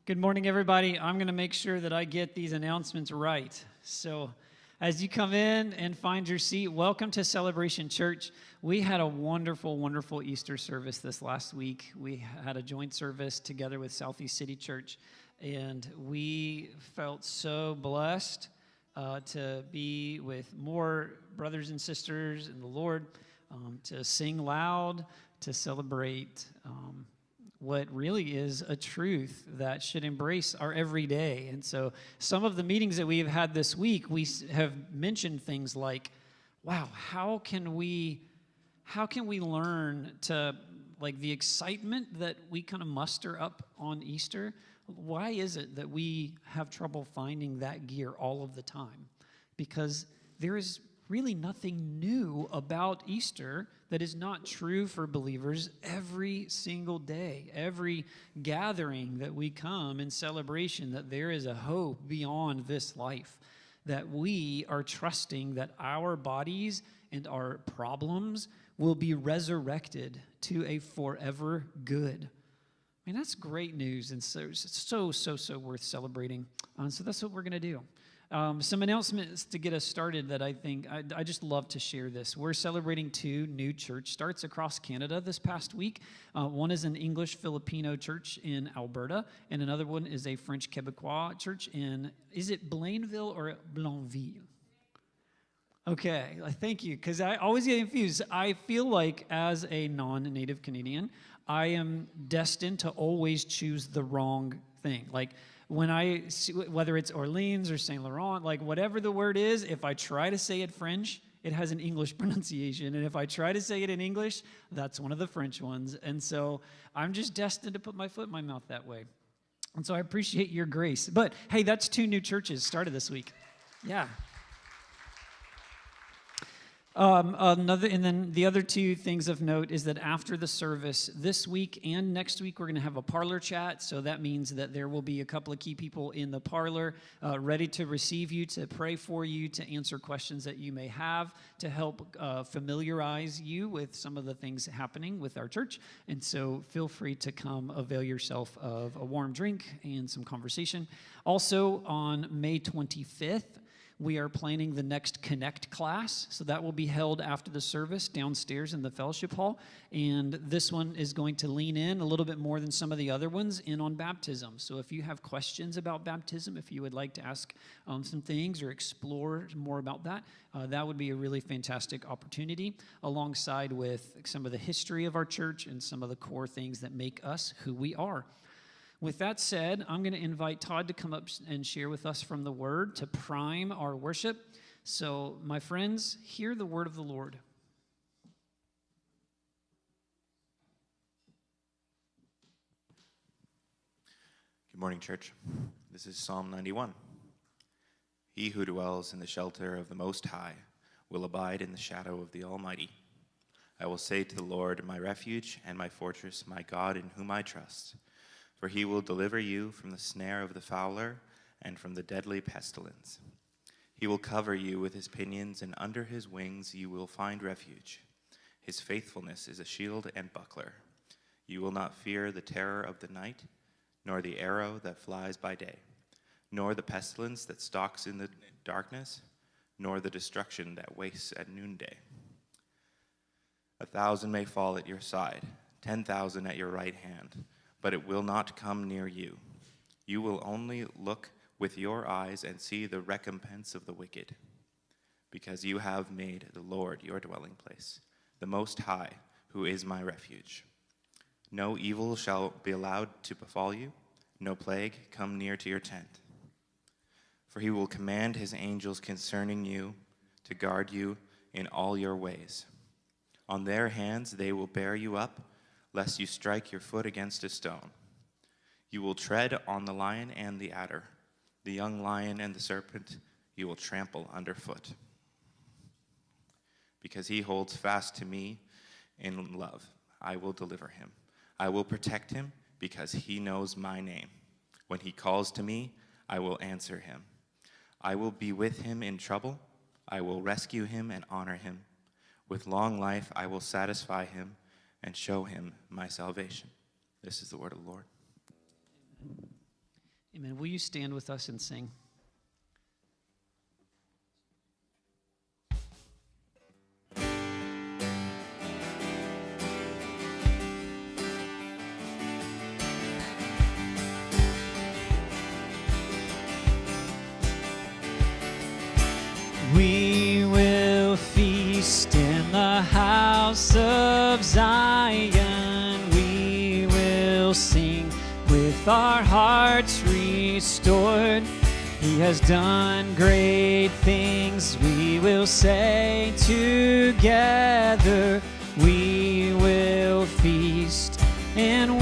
Good morning, everybody. I'm going to make sure that I get these announcements right. So, as you come in and find your seat, welcome to Celebration Church. We had a wonderful, wonderful Easter service this last week. We had a joint service together with Southeast City Church, and we felt so blessed to be with more brothers and sisters in the Lord, to sing loud, to celebrate what really is a truth that should embrace our everyday. And so some of the meetings that we've had this week, we have mentioned things like, wow, how can we learn to, like, the excitement that we kind of muster up on Easter? Why is it that we have trouble finding that gear all of the time? Because there is really nothing new about Easter that is not true for believers every single day, every gathering that we come in celebration, that there is a hope beyond this life, that we are trusting that our bodies and our problems will be resurrected to a forever good. I mean, that's great news, and so worth celebrating. So that's what we're going to do. Some announcements to get us started that I think I just love to share this. We're celebrating 2 new church starts across Canada this past week. One is an English Filipino church in Alberta, and another one is a French Quebecois church in, is it Blainville or Blainville? Okay, thank you, because I always get confused. I feel like as a non-native Canadian, I am destined to always choose the wrong thing. Like, when I, whether it's Orleans or Saint Laurent, like whatever the word is, if I try to say it French, it has an English pronunciation. And if I try to say it in English, that's one of the French ones. And so I'm just destined to put my foot in my mouth that way. And so I appreciate your grace. But hey, that's 2 new churches started this week. Yeah. And then the other 2 things of note is that after the service this week and next week, we're going to have a parlor chat. So that means that there will be a couple of key people in the parlor ready to receive you, to pray for you, to answer questions that you may have, to help familiarize you with some of the things happening with our church. And so feel free to come avail yourself of a warm drink and some conversation. Also on May 25th, we are planning the next Connect class, so that will be held after the service downstairs in the fellowship hall, and this one is going to lean in a little bit more than some of the other ones in on baptism. So if you have questions about baptism, if you would like to ask some things or explore more about that, that would be a really fantastic opportunity, alongside with some of the history of our church and some of the core things that make us who we are. With that said, I'm going to invite Todd to come up and share with us from the Word to prime our worship. So, my friends, hear the word of the Lord. Good morning, church. This is Psalm 91. He who dwells in the shelter of the Most High will abide in the shadow of the Almighty. I will say to the Lord, my refuge and my fortress, my God in whom I trust. For he will deliver you from the snare of the fowler and from the deadly pestilence. He will cover you with his pinions, and under his wings you will find refuge. His faithfulness is a shield and buckler. You will not fear the terror of the night, nor the arrow that flies by day, nor the pestilence that stalks in the darkness, nor the destruction that wastes at noonday. 1,000 may fall at your side, 10,000 at your right hand, but it will not come near you. You will only look with your eyes and see the recompense of the wicked, because you have made the Lord your dwelling place, the Most High, who is my refuge. No evil shall be allowed to befall you, no plague come near to your tent. For he will command his angels concerning you to guard you in all your ways. On their hands they will bear you up, lest you strike your foot against a stone. You will tread on the lion and the adder, the young lion and the serpent you will trample underfoot. Because he holds fast to me in love, I will deliver him. I will protect him because he knows my name. When he calls to me, I will answer him. I will be with him in trouble. I will rescue him and honor him. With long life I will satisfy him and show him my salvation. This is the word of the Lord. Amen. Will you stand with us and sing? We will feast in the house of Zion. We will sing with our hearts restored. He has done great things. We will say together, we will feast and